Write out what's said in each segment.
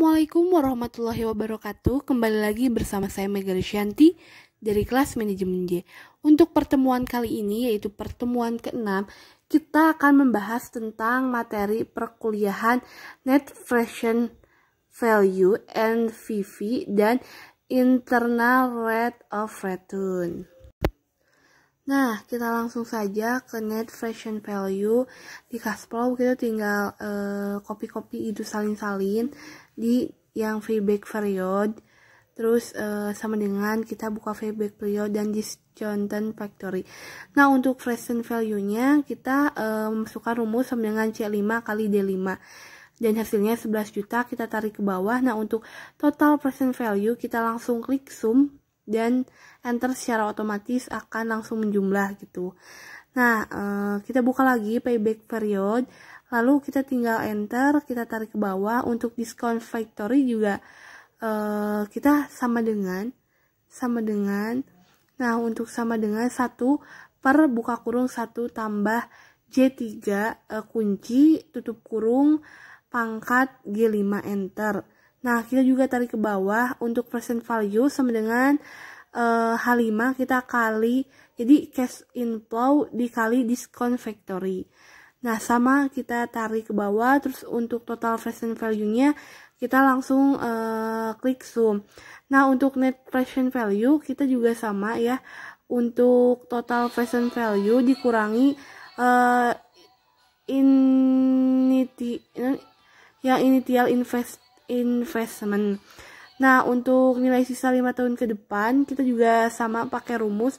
Assalamualaikum warahmatullahi wabarakatuh. Kembali lagi bersama saya Mega Risyanti dari kelas manajemen J. Untuk pertemuan kali ini, yaitu pertemuan ke-6, kita akan membahas tentang materi perkuliahan Net Present Value, NPV, dan Internal Rate of Return. Nah, kita langsung saja ke Net Present Value. Di Kasprov kita tinggal copy-copy itu salin-salin di yang payback period. Terus sama dengan kita buka payback period dan discounted factory. Nah, untuk present value-nya kita masukkan rumus sama dengan C5 kali D5. Dan hasilnya 11 juta, kita tarik ke bawah. Nah, untuk total present value kita langsung klik sum dan enter, secara otomatis akan langsung menjumlah gitu. Nah, kita buka lagi payback period, lalu kita tinggal enter, kita tarik ke bawah. Untuk discount factory juga kita sama dengan nah, untuk sama dengan 1 per buka kurung 1 tambah J3 kunci tutup kurung pangkat G5 enter. Nah, kita juga tarik ke bawah. Untuk present value sama dengan H5 kita kali, jadi cash inflow dikali discount factory. Nah, sama kita tarik ke bawah. Terus untuk total present value-nya kita langsung klik sum. Nah, untuk net present value kita juga sama ya. Untuk total present value dikurangi initial investment. Nah, untuk nilai sisa 5 tahun ke depan kita juga sama pakai rumus.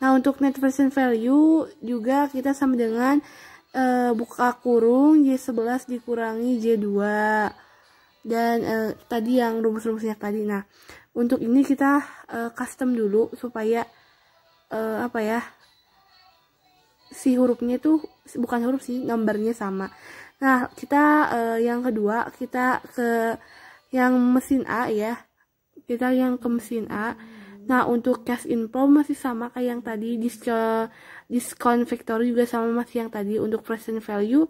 Nah, untuk net present value juga kita sama dengan buka kurung J11 dikurangi J2 dan tadi yang rumus-rumusnya tadi. Nah, untuk ini kita custom dulu supaya si hurufnya itu bukan huruf sih, nomornya sama. Nah, kita yang kedua kita ke yang mesin A ya. Kita yang ke mesin A. Nah, untuk cash inflow masih sama kayak yang tadi. Discount factory juga sama masih yang tadi. Untuk present value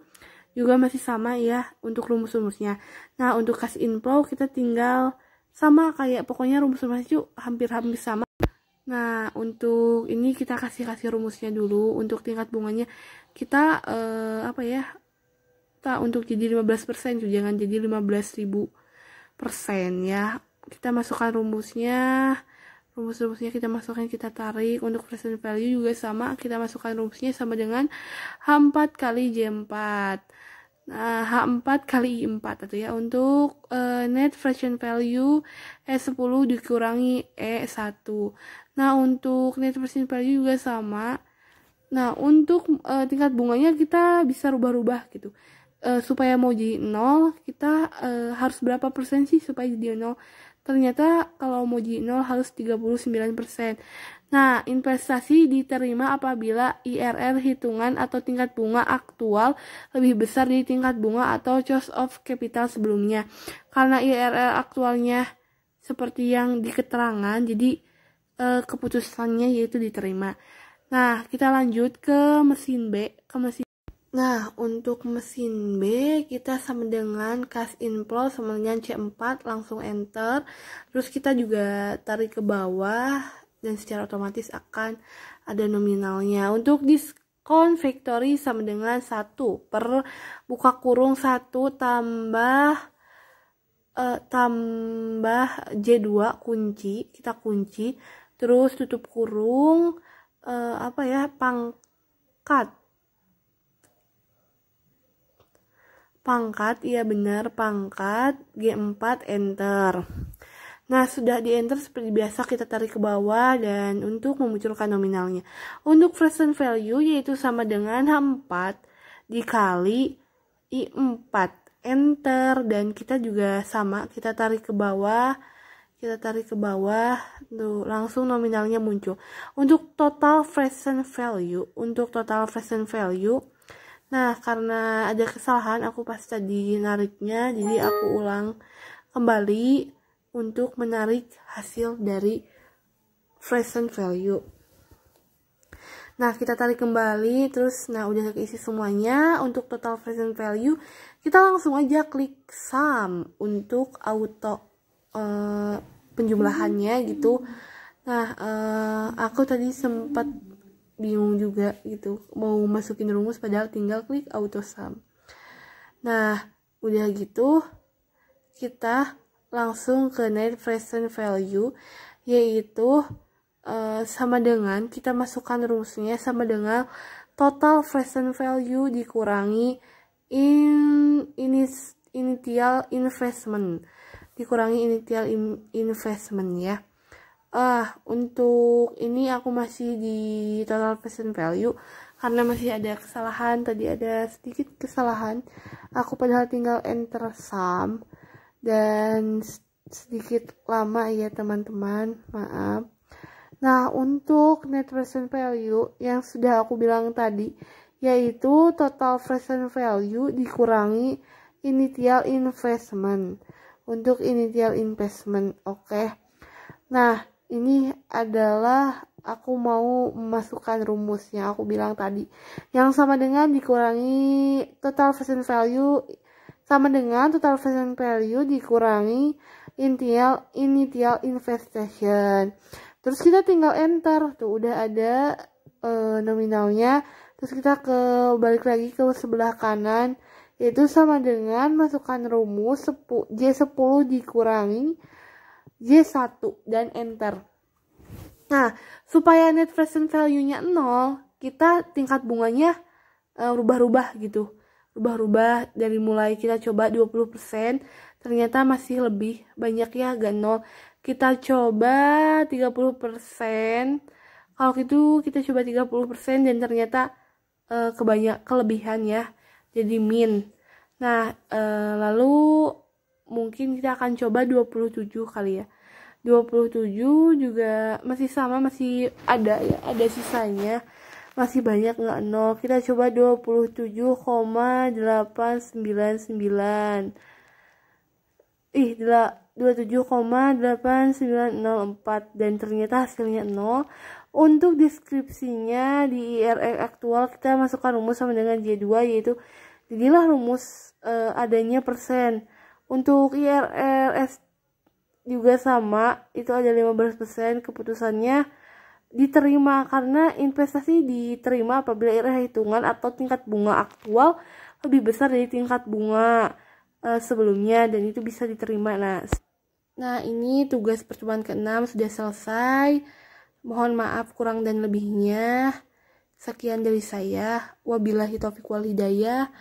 juga masih sama ya untuk rumus-rumusnya. Nah, untuk cash inflow kita tinggal sama kayak, pokoknya rumus-rumusnya itu hampir-hampir sama. Nah, untuk ini kita kasih rumusnya dulu. Untuk tingkat bunganya kita untuk jadi 15%, jangan jadi 15.000% ya. Kita masukkan rumusnya kita masukkan, kita tarik. Untuk present value juga sama, kita masukkan rumusnya sama dengan H4 kali J4. Nah, H4 kali I4 atau ya. Untuk net present value E10 dikurangi E1. Nah, untuk net present value juga sama. Nah, untuk tingkat bunganya kita bisa rubah-rubah gitu. Supaya mau jadi 0, kita harus berapa persen sih supaya jadi 0? Ternyata kalau mau jadi 0 harus 39%. Nah, investasi diterima apabila IRR hitungan atau tingkat bunga aktual lebih besar dari tingkat bunga atau cost of capital sebelumnya. Karena IRR aktualnya seperti yang di keterangan, jadi keputusannya yaitu diterima. Nah, kita lanjut ke mesin B. Nah, untuk mesin B kita sama dengan cash inflow sama dengan C4, langsung enter. Terus kita juga tarik ke bawah dan secara otomatis akan ada nominalnya. Untuk discount factory sama dengan 1 per buka kurung 1 tambah J2 kunci, kita kunci. Terus tutup kurung pangkat, iya benar, pangkat G4 enter. Nah, sudah di enter seperti biasa kita tarik ke bawah dan untuk memunculkan nominalnya. Untuk present value yaitu sama dengan H4 dikali I4 enter, dan kita juga sama, kita tarik ke bawah tuh langsung nominalnya muncul. Untuk total present value nah, karena ada kesalahan aku pas tadi nariknya, jadi aku ulang kembali untuk menarik hasil dari present value. Nah, kita tarik kembali, terus nah udah keisi semuanya. Untuk total present value, kita langsung aja klik sum untuk auto penjumlahannya gitu. Nah, aku tadi sempat bingung juga gitu, mau masukin rumus padahal tinggal klik auto sum. Nah, udah gitu, kita langsung ke net present value, yaitu sama dengan kita masukkan rumusnya sama dengan total present value dikurangi initial investment, ya. Untuk ini aku masih di total present value karena masih ada kesalahan, tadi ada sedikit kesalahan. Aku padahal tinggal enter sum dan sedikit lama ya teman-teman, maaf. Nah, untuk net present value yang sudah aku bilang tadi, yaitu total present value dikurangi initial investment. Untuk initial investment, oke. Nah, ini adalah aku mau memasukkan rumus yang aku bilang tadi, yang sama dengan dikurangi total present value sama dengan total present value dikurangi initial investment. Terus kita tinggal enter, tuh udah ada nominalnya. Terus kita balik lagi ke sebelah kanan, yaitu sama dengan masukkan rumus J10 dikurangi J1 dan enter. Nah, supaya net present value-nya 0, kita tingkat bunganya rubah-rubah gitu. Rubah-rubah dari mulai kita coba 20%, ternyata masih lebih banyak ya, agak 0. Kita coba 30%. Kalau gitu kita coba 30% dan ternyata kelebihan ya. Jadi min. Nah, lalu mungkin kita akan coba 27 kali ya. 27 juga masih sama, masih ada ya, ada sisanya. Masih banyak nggak 0. Kita coba 27,899. 27,8904 dan ternyata hasilnya 0. Untuk deskripsinya di IRR aktual kita masukkan rumus sama dengan J2, yaitu jadilah rumus adanya persen. Untuk IRR juga sama, itu ada 15%. Keputusannya diterima karena investasi diterima apabila IRR hitungan atau tingkat bunga aktual lebih besar dari tingkat bunga sebelumnya, dan itu bisa diterima. Nah, ini tugas percobaan ke-6 sudah selesai. Mohon maaf kurang dan lebihnya. Sekian dari saya. Wabillahi taufiq wal hidayah.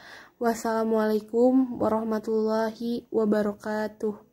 Wassalamualaikum warahmatullahi wabarakatuh.